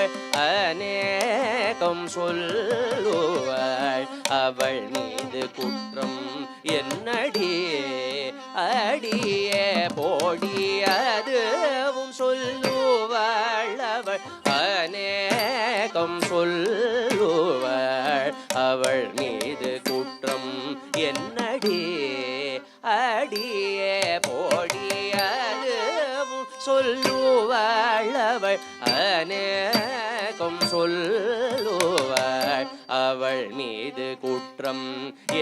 அவள் அநேகம் சொல்லுவாள் அவள் மீது குற்றம் என்னடியே அடியே போடி அதுவும் சொல்லுவாள் அவள் அநேகம் சொல்லுவாள் அவள் மீது குற்றம் என்னடியே அடியே போடி அதுவும் சொல்லுவாள் அவள் அநேகம் சொல்லுவாள் அவள் மீது குற்றம்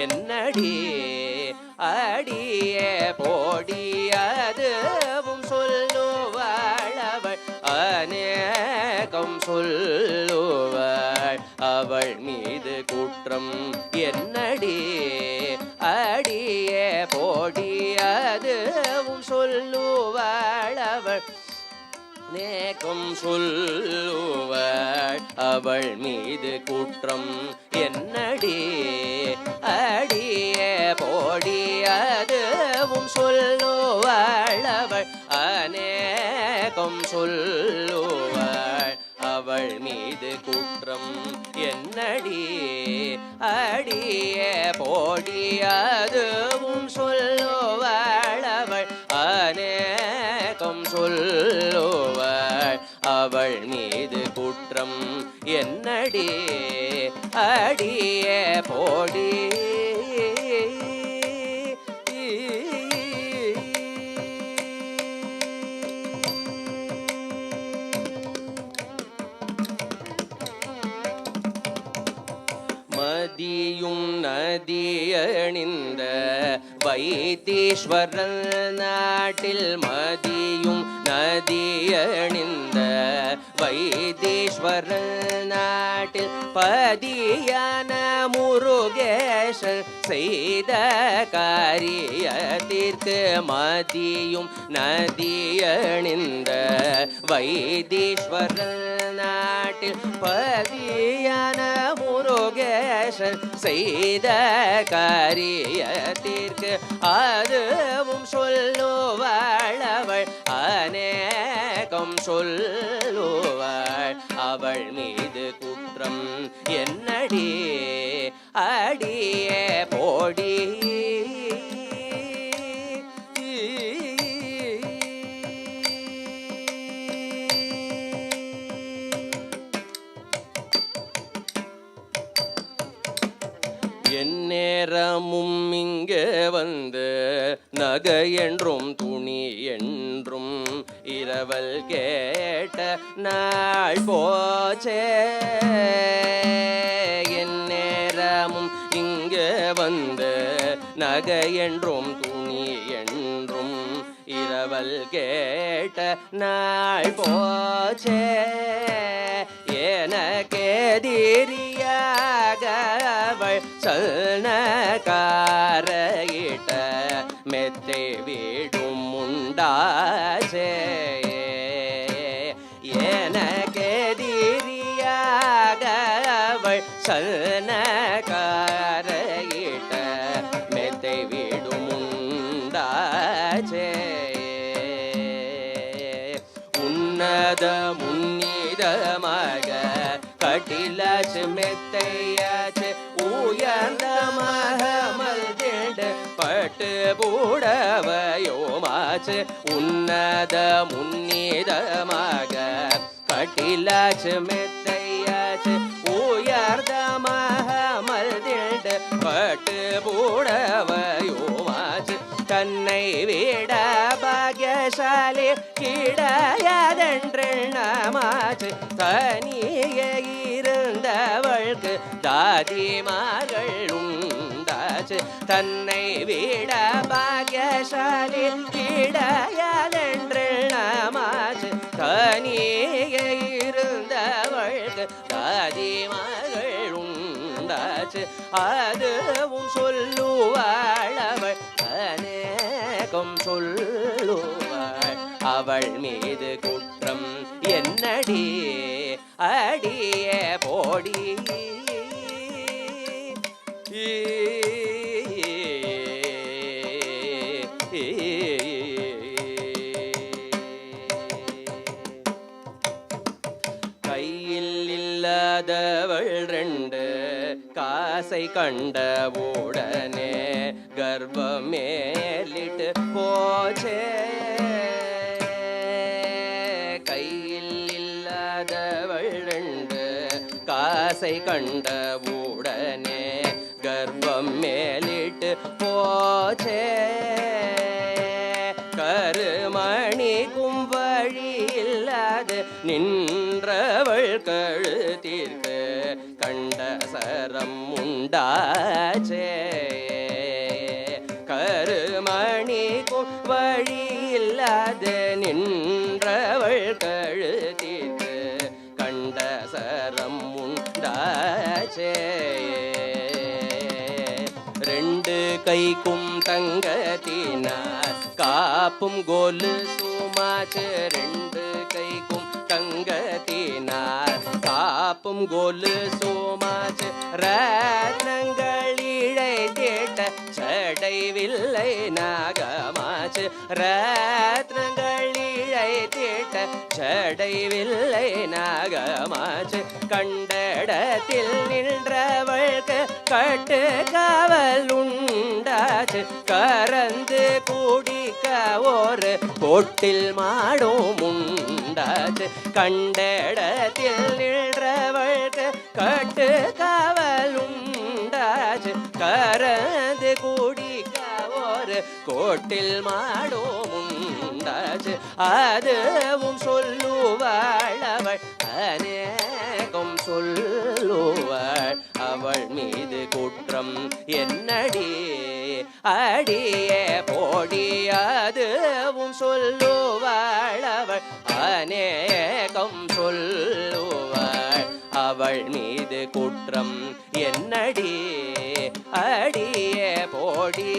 என்னடியே அடியே போடி அதுவும் சொல்லுவாள் அவள் அநேகம் சொல்லுவாள் அவள் மீது குற்றம் என்னடியே அடியே போடி அதுவும் சொல்லுவாள் அவள் நேகம் சொல்லுவாள் அவள் மீது குற்றம் என்னடியே அடியே போடி அதுவும் சொல்லுவாள் அவள் அநேகம் சொல்லுவாள் அவள் மீது குற்றம் என்னடியே அடியே போடி அதுவும் சொல்லுவாள் அவள் அநேகம் சொல்லுவாள் அவள் மீது குற்றம் என்னடியே அடியே போடி மதியும் நதியணிந்த வைத்தீஸ்வரன் நாட்டில் மதியும் நதியணிந்த வைத்தீஸ்வரன் நாட்டில் பதியான முருகேசன் செய்த காரியத்திற்கு மதியும் நதியணிந்த வைத்தீஸ்வரன் நாட்டில் பதியான முருகேசன் செய்த காரியத்திற்கு அதுவும் சொல்லுவாள் அவள் அநேகம் சொல்லுவாள் அவள் மீது குற்றம் என்னடியே அடியே போடி எந்நேரமும் இங்கே வந்து நகை என்றும் துணி என்றும் இரவல் கேட்ட நாள் போச்சே எந்நேரமும் இங்கே வந்து நகை என்றும் துணி என்றும் இரவல் கேட்ட நாள் போச்சே எனக்கெதிரியாக அவள் சல்னக்காரையிட்ட மெத்தை வீடும் உண்டாச்சே எனக்கெதிரியாக அவள் சல்னக்காரையிட்ட மெத்தை வீடும் உண்டாச்சே உன்னத முன்னிதமாக கட்டிலாச்சு மெத்தையாச்சு உயர்ந்த மகமல் திண்டு பட்டு பூடவையோமாச்சு உன்னத முன்னிதமாக கட்டிலாச்சு மெத்தையாச்சு உயர்ந்த மகமல் திண்டு பட்டு பூடவையோமாச்சு கண்ணை விட பாக்யசாலி கிடையாதென்றமாச்சு தனியே இருந்தவൾക്ക് தாதிமார்கள் உண்டாச்சு தன்னை விட பாக்யசாலி கிடையாதென்றமாச்சு தனியே இருந்தவൾക്ക് தாதிமார்கள் உண்டாச்சு அதுவும் சொல்லுவாள் அவள் அநேகம் சொல்லுவாள் அவள் மீது குற்றம் என்னடியே அடியே போடி கையில் இல்லாதவள் ரெண்டு காசை கண்ட உடனே கர்ப்பமேலிட்டு போச்சே. கையில் இல்லாதவள் ரெண்டு காசை கண்ட உடனே கர்ப்பம் மேலிட்டு போச்சே. கருமணிக்கும் வழி இல்லாது நின்றவள் கழுத்திற்கு கண்ட சரம் உண்டாச்சே. கருமணிக்கும் வழி இல்லாது நின்றவள் கழுத்திற்கு கண்ட சரம் உண்டாச்சே. ரெண்டு கைக்கும் தங்கத்தினார் காப்பும் கோலு சுமாச்சு. ரெண்டு கைக்கும் தங்கத்தினார் காப்பும் கோலு சுமாச்சு. ரத்னங்கள் இழை தேட்ட சடைவில்லை நாகமாச்சு. ரத்னங்கள் இழை தேட்ட சடைவில்லை நாகமாச்சு. கண்டடத்தில் நின்றவள்க்கு கட்டு காவல் உண்டாச்சு. கறந்து குடிக்க ஒரு கொட்டில் மாடும் உண்டாச்சு. கண்டடத்தில் நின்றவள்க்கு கட்டு காவல் உண்டாச்சு. கறந்து குடிக்க ஒரு கொட்டில் மாடும் உண்டாச்சு. அதுவும் சொல்லுவாள் அவள் அநேகம் சொல்லுவாள். அவள் மீது குற்றம் என்னடி அடியே போடி. அதுவும் சொல்லுவாள் அவள் அநேகம் சொல்லுவாள். அவள் மீது குற்றம் என்னடி அடியே போடி.